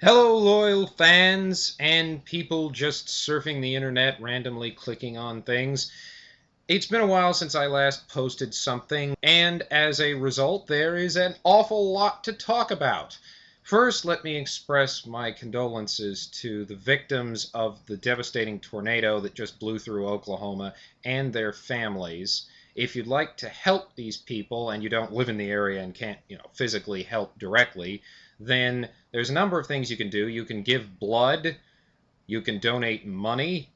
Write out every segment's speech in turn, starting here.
Hello, loyal fans and people just surfing the internet, randomly clicking on things. It's been a while since I last posted something, and as a result, there is an awful lot to talk about. First, let me express my condolences to the victims of the devastating tornado that just blew through Oklahoma and their families. If you'd like to help these people and you don't live in the area and can't, physically help directly, then there's a number of things you can do. You can give blood, you can donate money.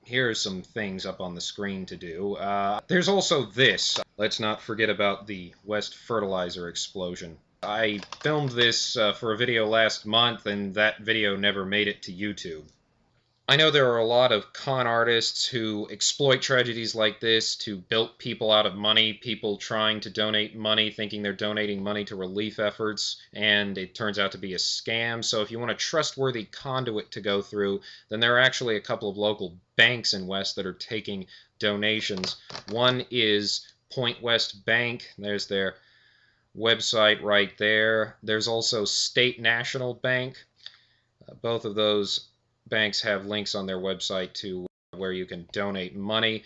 Here are some things up on the screen to do. There's also this. Let's not forget about the West fertilizer explosion. I filmed this for a video last month, and that video never made it to YouTube. I know there are a lot of con artists who exploit tragedies like this to bilk people out of money, people trying to donate money thinking they're donating money to relief efforts, and it turns out to be a scam. So if you want a trustworthy conduit to go through, then there are actually a couple of local banks in West that are taking donations. One is Point West Bank. There's their website right there. There's also State National Bank. Both of those banks have links on their website to where you can donate money.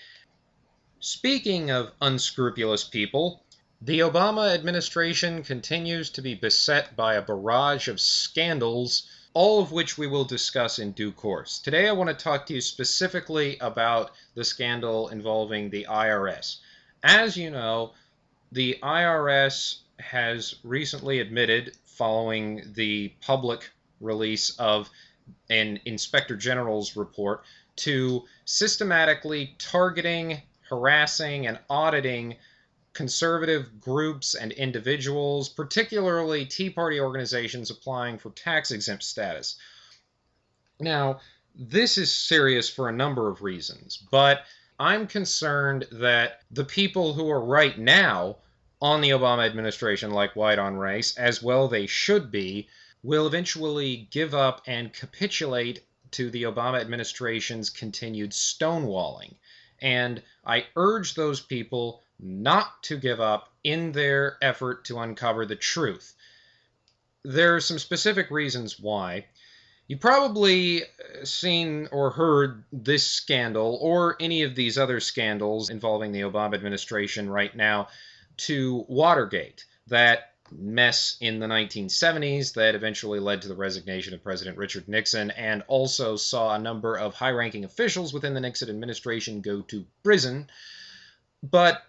Speaking of unscrupulous people, the Obama administration continues to be beset by a barrage of scandals, all of which we will discuss in due course. Today I want to talk to you specifically about the scandal involving the IRS. As you know, the IRS has recently admitted, following the public release of an Inspector General's report, to systematically targeting, harassing, and auditing conservative groups and individuals, particularly Tea Party organizations applying for tax-exempt status. Now, this is serious for a number of reasons, but I'm concerned that the people who are right now on the Obama administration, like white on race, as well they should be, will eventually give up and capitulate to the Obama administration's continued stonewalling. And I urge those people not to give up in their effort to uncover the truth. There are some specific reasons why. You've probably seen or heard this scandal or any of these other scandals involving the Obama administration right now to Watergate, that mess in the 1970s that eventually led to the resignation of President Richard Nixon and also saw a number of high-ranking officials within the Nixon administration go to prison. But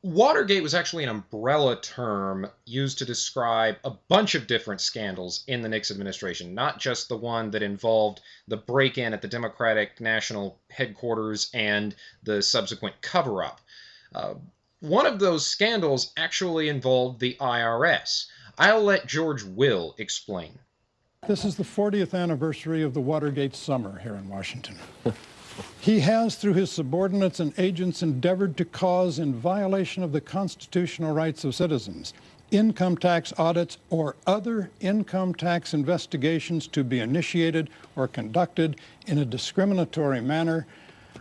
Watergate was actually an umbrella term used to describe a bunch of different scandals in the Nixon administration, not just the one that involved the break-in at the Democratic National Headquarters and the subsequent cover-up. One of those scandals actually involved the IRS. I'll let George Will explain. This is the 40th anniversary of the Watergate summer here in Washington. He has, through his subordinates and agents, endeavored to cause, in violation of the constitutional rights of citizens, income tax audits or other income tax investigations to be initiated or conducted in a discriminatory manner.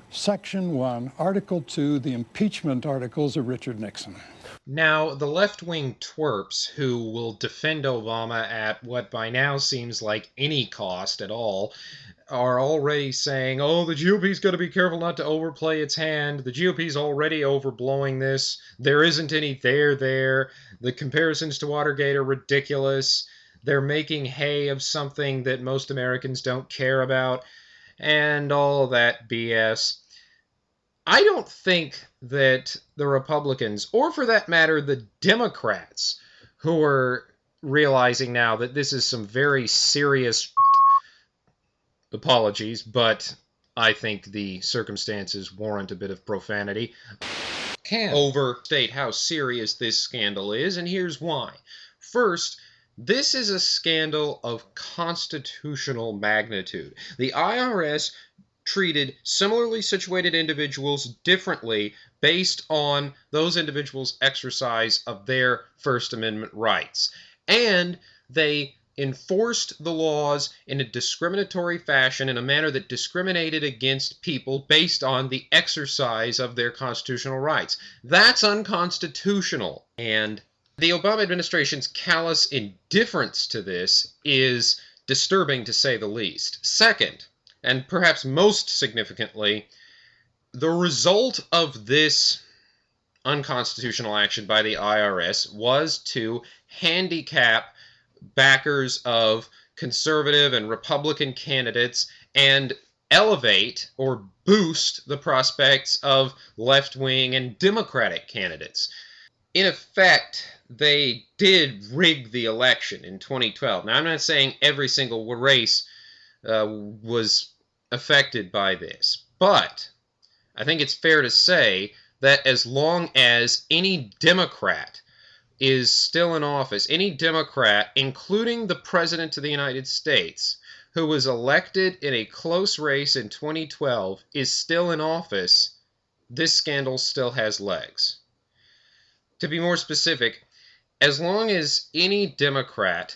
Section 1, Article 2, the impeachment articles of Richard Nixon. Now, the left-wing twerps who will defend Obama at what by now seems like any cost at all are already saying, oh, the GOP's got to be careful not to overplay its hand. The GOP's already overblowing this. There isn't any there. The comparisons to Watergate are ridiculous. They're making hay of something that most Americans don't care about, and all that BS. I don't think that the Republicans, or for that matter, the Democrats, who are realizing now that this is some very serious apologies, but I think the circumstances warrant a bit of profanity, can overstate how serious this scandal is, and here's why. First, this is a scandal of constitutional magnitude. The IRS treated similarly situated individuals differently based on those individuals' exercise of their First Amendment rights. And they enforced the laws in a discriminatory fashion, in a manner that discriminated against people based on the exercise of their constitutional rights. That's unconstitutional. And The Obama administration's callous indifference to this is disturbing, to say the least. Second, and perhaps most significantly, the result of this unconstitutional action by the IRS was to handicap backers of conservative and Republican candidates and elevate or boost the prospects of left-wing and Democratic candidates. In effect, they did rig the election in 2012. Now, I'm not saying every single race was affected by this, but I think it's fair to say that as long as any Democrat is still in office, any Democrat, including the President of the United States, who was elected in a close race in 2012, is still in office, this scandal still has legs. To be more specific, as long as any Democrat,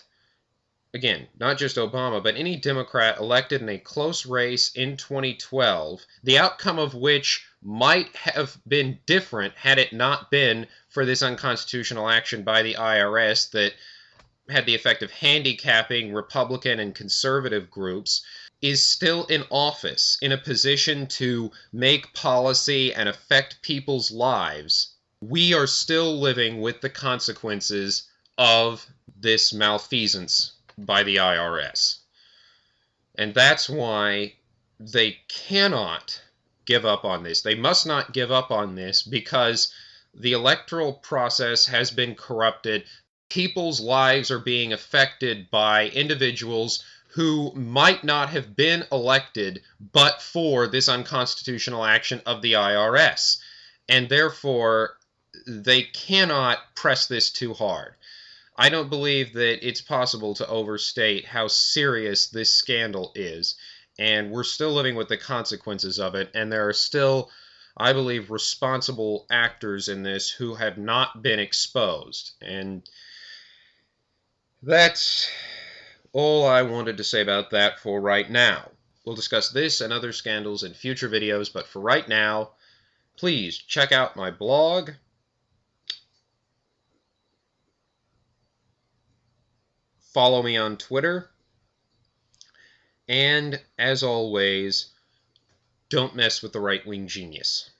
again, not just Obama, but any Democrat elected in a close race in 2012, the outcome of which might have been different had it not been for this unconstitutional action by the IRS that had the effect of handicapping Republican and conservative groups, is still in office, in a position to make policy and affect people's lives. We are still living with the consequences of this malfeasance by the IRS. And that's why they cannot give up on this. They must not give up on this because the electoral process has been corrupted. People's lives are being affected by individuals who might not have been elected but for this unconstitutional action of the IRS. And therefore, they cannot press this too hard. I don't believe that it's possible to overstate how serious this scandal is, and we're still living with the consequences of it, and there are still, I believe, responsible actors in this who have not been exposed. And that's all I wanted to say about that for right now. We'll discuss this and other scandals in future videos, but for right now, please check out my blog. Follow me on Twitter. And, as always, don't mess with the right-wing genius.